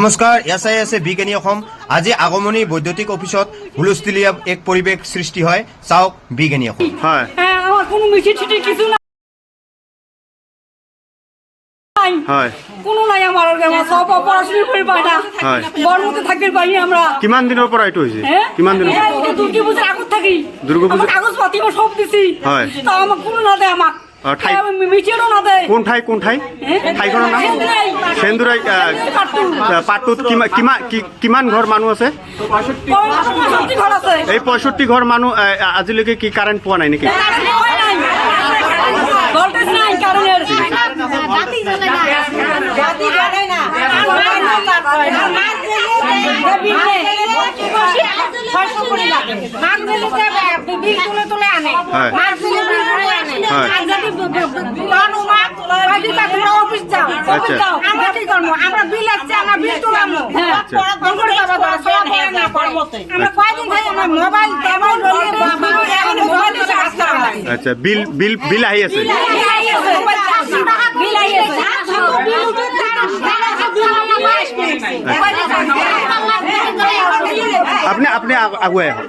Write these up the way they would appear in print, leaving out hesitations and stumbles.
নমস্কাৰ, ইয়াত চাই আছে বিজ্ঞানী অসম। আজি আগমনী বৈদ্যুতিক অফিচত হুলস্থুলীয়া এক পৰিৱেশ সৃষ্টি হয়। চাওক বিজ্ঞানী অসম। হয় আমার কোনো মিষ্টি ছিটি কিছু নাই, হয় কোনো নাই আমার সব পড়াশোনা করে পাই না, হয়। বর্মতে থাকতে পারি না আমরা। কিমান দিনৰ পৰা এইটো হৈছে? হ্যাঁ? কিমান দিন? দুর্গা পূজার আগত থাকি দুর্গা পূজা- কাগজ পাতি সব দিছি, হয়। তা আমাক কোনো না দেয় আমাক, ঠাই- মিষ্টিও না দেয়। কোন ঠাই ঠাইখনৰ নাম সেন্দুৰাই। পাটটোত কিমান ঘৰ মানুহ আছে? 65 ঘৰ আছে। এই 65 ঘৰ মানুহ আজিলৈকে কি কাৰেণ্ট পোৱা নাই নেকি? ভোল্টেজ নাই কাৰণেৰ আচ্ছা, বিল আহি আছে। আপুনি আগুৱাই আহক।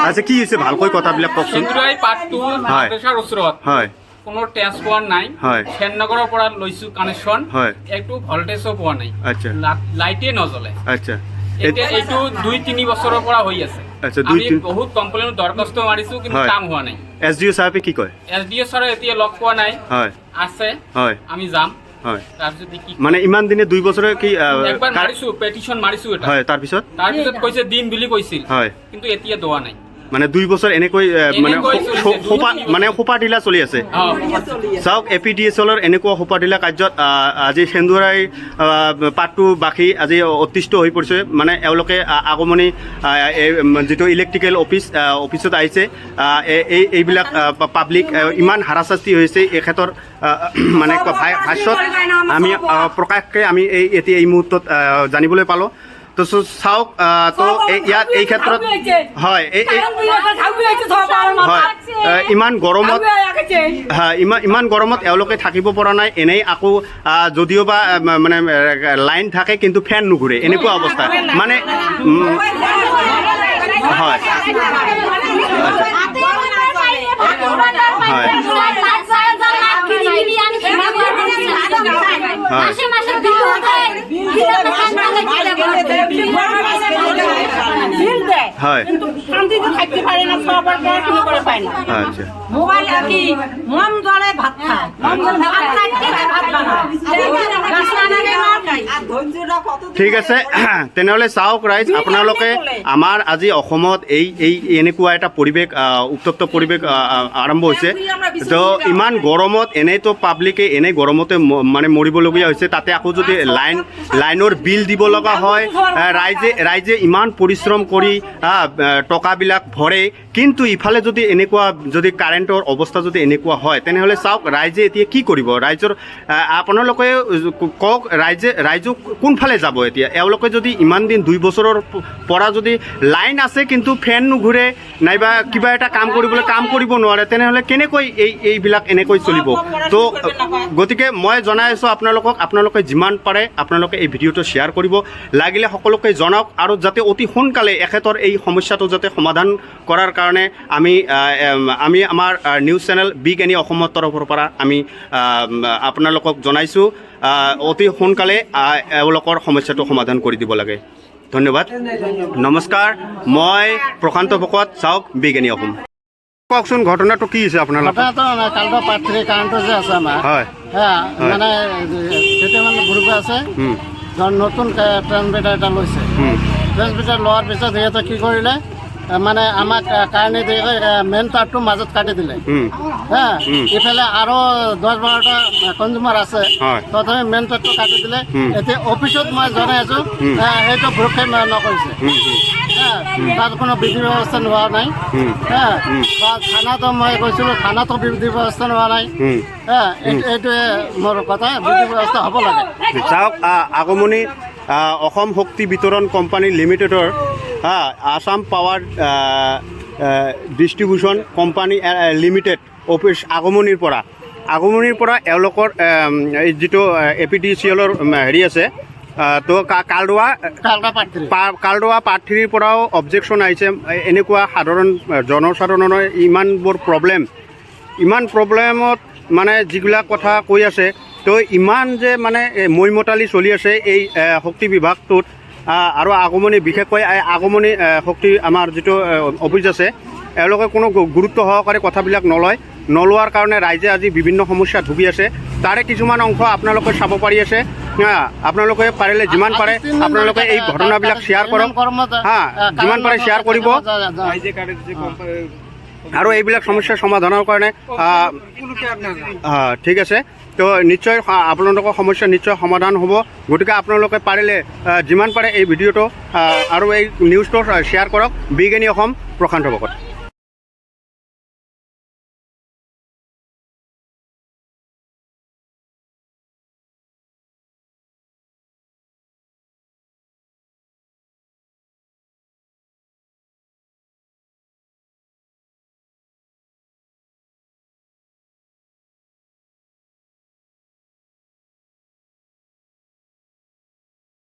আচ্ছা, কি হৈছে ভালকৈ কথাবিলাক কওকচোন। সেন্দুৰাই পাৰ্টটো হয়। মাদ্ৰাছাৰ ওচৰত হয় কোনো ট্ৰেন্সফৰ্মাৰ নাই। হয়। শ্যামনগৰৰ পৰা লৈছো কানেকশ্যন, হয়। একটু ভল্টেজো পোৱা নাই, আচ্ছা লাইটে নজ্বলে। আচ্ছা এতিয়া এইটো 2-3 বছৰৰ পৰা হৈ আছে। আচ্ছা, আমি 2-3 বহুত কমপ্লেইন দৰখাস্ত মাৰিছো, কিন্তু হয়। কাম হোৱা নাই। SDO চাহাবে কি কয়? SDO ছাৰে এতিয়া লগ পোৱা নাই, হয় আছে হয় আমি যাম। হয় তাৰপিছত কি মানে ইমান দিনে 2 বছৰে কি একবাৰ মাৰিছো, পেটিশ্যন মাৰিছো এটা। হয়, তাৰপিছত তাৰপিছত কৈছে দিম বুলি কৈছিল, হয় কিন্তু এতিয়া দোৱা নাই। মানে 2 বছৰ এনেকৈ মানে এনেকৈ চলিছে, সোপা ঢিলা চলি আছে। চাওক, APDSL এনেকুৱা সোপা ঢিলা কাৰ্যত আজি সেন্দুৰাই পাটটোবাসী আজি অতিষ্ঠ হৈ পৰিছে। মানে এওঁলোকে আগমনী যিটো ইলেক্ট্ৰিকেল অফিচত আহিছে, এইবিলাক পাব্লিক ইমান হাৰাশাস্তি হৈছে এই ক্ষেত্ৰত মানে ভাষ্যত আমি প্ৰকাশকে আমি এতিয়া এই মুহূৰ্তত জানিবলৈ পালোঁ। তো চাওক, তো ইয়াত এই ক্ষেত্ৰত হয় হয় ইমান গৰমত, হয় ইমান গৰমত এওঁলোকে থাকিব পৰা নাই। এনেই আকৌ যদিও বা মানে লাইন থাকে, কিন্তু ফেন নুঘূৰে, এনেকুৱা অৱস্থা মানে হয় হয় শান্তিতে থাকতে পারে না, সবার পড়াশোনা করে পায় না। আচ্ছা মোবাইল কি মন জলে ভাত খায়, মন জলে ভাত খায়, ভাত বানায়। ঠিক আছে, তেনেহ'লে চাওক ৰাইজ, আপোনালোকে আমাৰ আজি অসমত এই এনেকুৱা এটা পৰিৱেশ, উত্তপ্ত পৰিৱেশ আৰম্ভ হৈছে। তো ইমান গৰমত এনেইতো পাব্লিকে এনেই গৰমতে মানে মৰিবলগীয়া হৈছে, তাতে আকৌ যদি লাইনৰ বিল দিব লগা হয়, ৰাইজে ইমান পৰিশ্ৰম কৰি টকাবিলাক ভৰে, কিন্তু ইফালে যদি এনেকুৱা যদি কাৰেণ্টৰ অৱস্থা যদি এনেকুৱা হয়, তেনেহ'লে চাওক ৰাইজে এতিয়া কি কৰিব। ৰাইজৰ আপোনালোকে কওক, ৰাইজক কোনফালে যাব এতিয়া? এওঁলোকে যদি ইমান দিন 2 বছৰৰ পৰা যদি লাইন আছে, কিন্তু ফেন নুঘূৰে, নাইবা কিবা এটা কাম কৰিবলৈ কাম কৰিব নোৱাৰে, তেনেহ'লে কেনেকৈ এইবিলাক এনেকৈ চলিব? তো গতিকে মই জনাই আছোঁ আপোনালোকে যিমান পাৰে আপোনালোকে এই ভিডিঅ'টো শ্বেয়াৰ কৰিব, লাগিলে সকলোকে জনাওক, আৰু যাতে অতি সোনকালে এখেতৰ এই সমস্যাটো যাতে সমাধান কৰাৰ কাৰণে আমি আমাৰ নিউজ চেনেল বিজ্ঞানী অসমৰ তৰফৰ পৰা আমি আপোনালোকক জনাইছোঁ, অতি সোনকালে এওঁলোকৰ সমস্যাটো সমাধান কৰি দিব লাগে। ধন্যবাদ, নমস্কাৰ। মই প্ৰশান্ত ভকত, চাওক বিজ্ঞানী অসম। কওকচোন, ঘটনাটো কি হৈছে আপোনালোকৰ? কালটো পাৰ্থী কাৰেণ্টটো যে আছে আমাৰ, হয় হ্যাঁ মানে কেইটামান গ্ৰুপ আছে, নতুন ট্ৰেন্সমিটাৰ এটা লৈছে। ট্ৰেন্সমিটাৰ লোৱাৰ পিছত সিহঁতে কি কৰিলে, মানে আমাক কাৰেণ্ট মেইন তাৰটো মাজত কাটি দিলে। হ্যাঁ, ইফালে আৰু 10-12টা কনজিউমাৰ আছে, তথাপি মেইন তাৰটো কাটি দিলে। এতিয়া অফিসত মই জনাই আছোঁ, সেইটো ভ্ৰক্ষেপ নকৰিছে। তাত কোনো বিধি ব্যৱস্থা লোৱা নাই। বা থানাতো মই কৈছিলোঁ, থানাতো বিধি ব্যৱস্থা লোৱা নাই। এইটোৱে মোৰ কথা, বিধি ব্যৱস্থা হ'ব লাগে। চাওক, আগমনী অসম শক্তি বিতৰণ কোম্পানী লিমিটেডৰ Assam power distribution company limited office আগমনীৰ পৰা এওঁলোকৰ যিটো APDCL হেৰি আছে, তো কালডোৱা কালকা পাত্ৰী কালডোৱা প্ৰাৰ্থীৰ পৰাও অবজেকশ্যন আহিছে এনেকুৱা সাধাৰণ জনসাধাৰণৰ ইমানবোৰ ইমান প্ৰব্লেমত মানে যিবিলাক কথা কৈ আছে তো ইমান যে মানে মৈমতালি চলি আছে এই শক্তি বিভাগটোত আৰু আগমনী বিশেষকৈ আগমনী শক্তি আমাৰ যিটো অফিচ আছে এওঁলোকে কোনো গুৰুত্ব সহকাৰে কথাবিলাক নলোৱাৰ কাৰণে ৰাইজে আজি বিভিন্ন সমস্যাত ভুগি আছে তাৰে কিছুমান অংশ আপোনালোকে চাব পাৰি আছে আপোনালোকে পাৰিলে যিমান পাৰে আপোনালোকে এই ঘটনাবিলাক শ্বেয়াৰ কৰক যিমান পাৰে শ্বেয়াৰ কৰিব আৰু এইবিলাক সমস্যাৰ সমাধানৰ কাৰণে ঠিক আছে তো নিশ্চয় আপোনালোকৰ সমস্যা নিশ্চয় সমাধান হ'ব গতিকে আপোনালোকে পাৰিলে যিমান পাৰে এই ভিডিঅ'টো আৰু এই নিউজটো শ্বেয়াৰ কৰক বিজ্ঞানী অসম প্ৰশান্ত ভকত